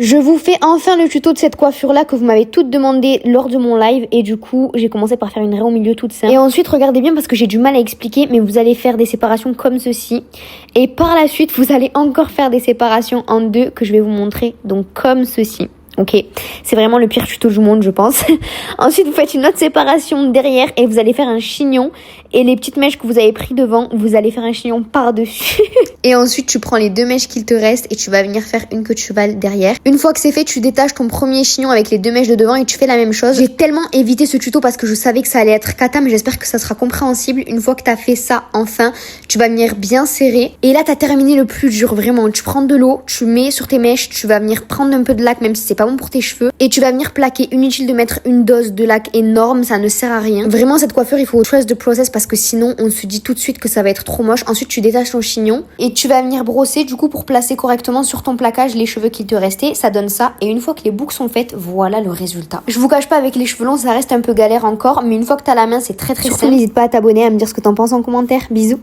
Je vous fais enfin le tuto de cette coiffure là que vous m'avez toutes demandé lors de mon live et du coup j'ai commencé par faire une raie au milieu toute simple. Et ensuite regardez bien parce que j'ai du mal à expliquer, mais vous allez faire des séparations comme ceci et par la suite vous allez encore faire des séparations en deux que je vais vous montrer, donc comme ceci. Ok, c'est vraiment le pire tuto du monde je pense. Ensuite vous faites une autre séparation derrière et vous allez faire un chignon. Et les petites mèches que vous avez pris devant, vous allez faire un chignon par-dessus. Et ensuite tu prends les deux mèches qu'il te reste et tu vas venir faire une queue de cheval derrière. Une fois que c'est fait, tu détaches ton premier chignon avec les deux mèches de devant et tu fais la même chose. J'ai tellement évité ce tuto parce que je savais que ça allait être cata, mais j'espère que ça sera compréhensible. Une fois que tu as fait ça, enfin, tu vas venir bien serrer. Et là tu as terminé le plus dur, vraiment. Tu prends de l'eau, tu mets sur tes mèches, tu vas venir prendre un peu de lac même si c'est pas bon pour tes cheveux. Et tu vas venir plaquer. Inutile de mettre une dose de lac énorme, ça ne sert à rien. Vraiment cette coiffure, il faut trust the process parce que sinon on se dit tout de suite que ça va être trop moche. Ensuite tu détaches ton chignon et tu vas venir brosser du coup pour placer correctement sur ton plaquage les cheveux qui te restaient. Ça donne ça et une fois que les boucles sont faites, voilà le résultat. Je vous cache pas, avec les cheveux longs ça reste un peu galère encore, mais une fois que t'as la main c'est très simple. N'hésite pas à t'abonner, à me dire ce que t'en penses en commentaire. Bisous.